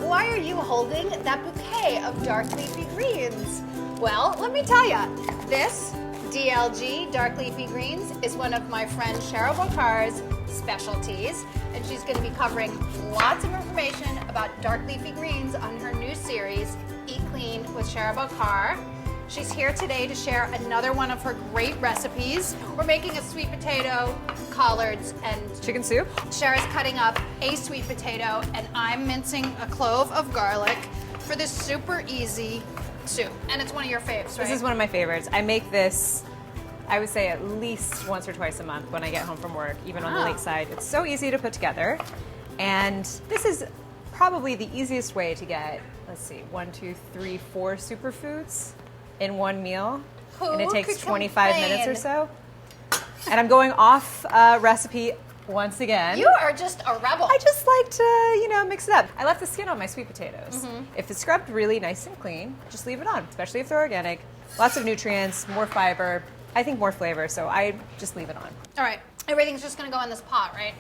why are you holding that bouquet of dark leafy greens? Well, let me tell you, this DLG, dark leafy greens, is one of my friend Shira Bocar's specialties, and she's going to be covering lots of information about dark leafy greens on her new series, Eat Clean with Shira Bocar. She's here today to share another one of her great recipes. We're making a sweet potato, collards, and chicken soup. Shira's cutting up a sweet potato, and I'm mincing a clove of garlic for this super easy soup. And it's one of your faves, right? This is one of my favorites. I make this, I would say, at least once or twice a month when I get home from work, even on the late side. It's so easy to put together. And this is probably the easiest way to get, let's see, 1, 2, 3, 4 superfoods in one meal. And it takes 25 minutes or so. And I'm going off recipe once again. You are just a rebel. I just like to, mix it up. I left the skin on my sweet potatoes. If it's scrubbed really nice and clean, just leave it on, especially if they're organic. Lots of nutrients, more fiber, I think more flavor, so I just leave it on. All right, everything's just gonna go in this pot, right?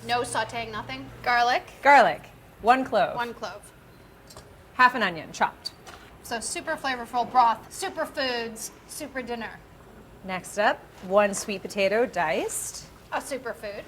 No sauteing, nothing? Garlic? Garlic, 1 clove. 1 clove. Half an onion, chopped. So super flavorful broth, superfoods, super dinner. Next up, 1 sweet potato diced. A superfood.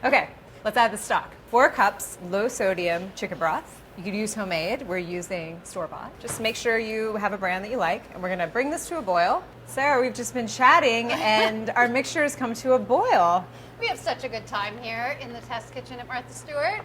Okay, let's add the stock. 4 cups low sodium chicken broth. You could use homemade. We're using store-bought. Just make sure you have a brand that you like. And we're gonna bring this to a boil. Sarah, we've just been chatting and our mixture has come to a boil. We have such a good time here in the test kitchen at Martha Stewart.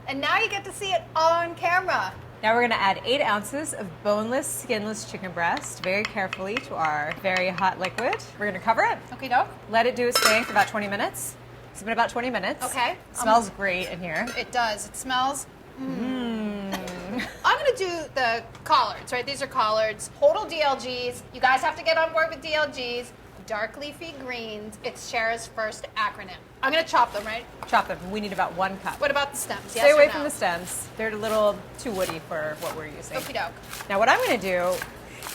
And now you get to see it on camera. Now we're gonna add 8 ounces of boneless, skinless chicken breast very carefully to our very hot liquid. We're gonna cover it. Okay, doke. Let it do its thing for about 20 minutes. It's been about 20 minutes. Okay. Smells great in here. It does. It smells. I'm gonna do the collards, right? These are collards. Total DLGs. You guys have to get on board with DLGs. Dark leafy greens. It's Shira's first acronym. I'm gonna chop them, right? Chop them. We need about 1 cup. What about the stems? Yes Stay or away no? from the stems. They're a little too woody for what we're using. Okie doke. Now what I'm gonna do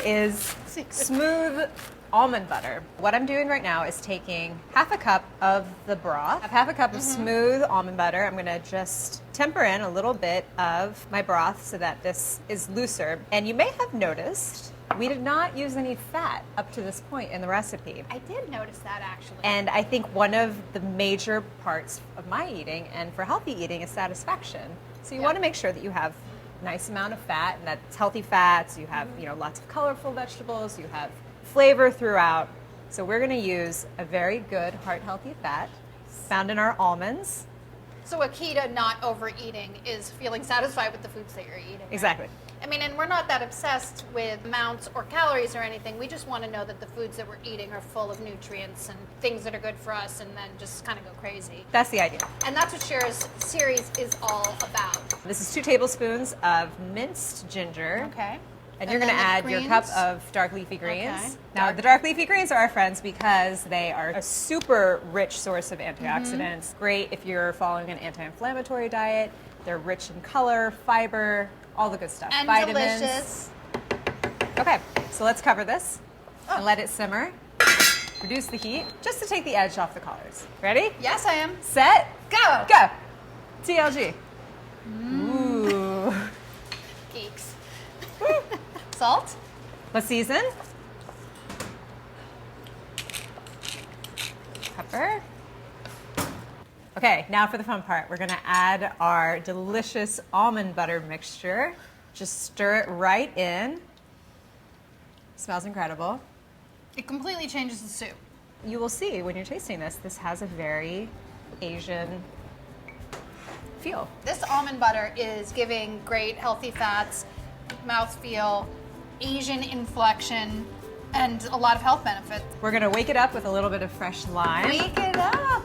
is smooth almond butter. What I'm doing right now is taking half a cup of the broth, half a cup of smooth almond butter. I'm gonna just temper in a little bit of my broth so that this is looser. And you may have noticed we did not use any fat up to this point in the recipe. I did notice that actually. And I think one of the major parts of my eating and for healthy eating is satisfaction. So you want to make sure that you have a nice amount of fat, and that's healthy fats. You have lots of colorful vegetables. You have flavor throughout. So we're going to use a very good heart-healthy fat found in our almonds. So a key to not overeating is feeling satisfied with the foods that you're eating. Right? Exactly. I mean, and we're not that obsessed with amounts or calories or anything. We just want to know that the foods that we're eating are full of nutrients and things that are good for us, and then just kind of go crazy. That's the idea. And that's what Shira's series is all about. This is 2 tablespoons of minced ginger. Okay. And you're going to add your cup of dark leafy greens. Okay. Now, the dark leafy greens are our friends because they are a super rich source of antioxidants. Great if you're following an anti-inflammatory diet. They're rich in color, fiber, all the good stuff. And vitamins. delicious. Okay, so let's cover this and let it simmer. Reduce the heat just to take the edge off the collards. Ready? Yes, I am. Set. Go. Go. TLG. Ooh. Geeks. Salt. Let's season. Pepper. Okay, now for the fun part. We're gonna add our delicious almond butter mixture. Just stir it right in. Smells incredible. It completely changes the soup. You will see when you're tasting this, this has a very Asian feel. This almond butter is giving great healthy fats, mouthfeel, Asian inflection, and a lot of health benefits. We're gonna wake it up with a little bit of fresh lime. Wake it up.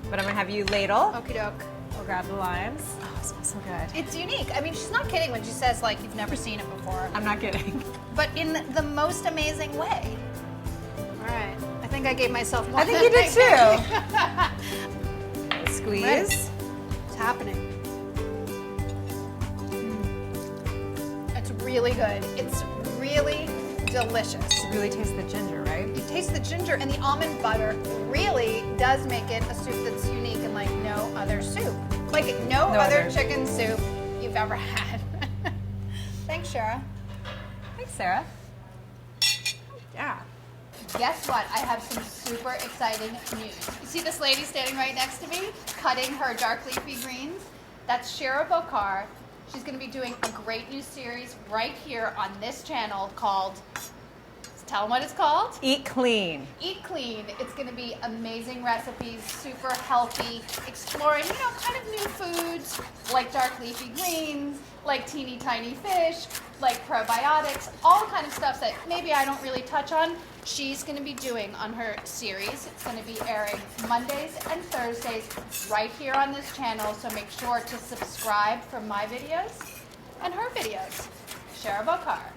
But I'm gonna have you ladle. Okie doke. We'll grab the limes. Oh, it smells so good. It's unique. I mean, she's not kidding when she says, like, you've never seen it before. I'm not kidding. But in the most amazing way. All right. I think I gave myself more I think than you did too. Squeeze. Right. It's happening. It's really good. It's really delicious. You really taste the ginger, right? You taste the ginger, and the almond butter really does make it a soup that's unique and like no other soup. Like no other chicken soup you've ever had. Thanks, Shira. Thanks, Sarah. Yeah. Guess what? I have some super exciting news. You see this lady standing right next to me, cutting her dark leafy greens? That's Shira Bocar. She's going to be doing a great new series right here on this channel called, tell them what it's called? Eat Clean. Eat Clean. It's going to be amazing recipes, super healthy, exploring, kind of new foods like dark leafy greens, like teeny tiny fish, like probiotics, all kind of stuff that maybe I don't really touch on. She's going to be doing on her series. It's going to be airing Mondays and Thursdays right here on this channel, so make sure to subscribe for my videos and her videos. Shira Bocar.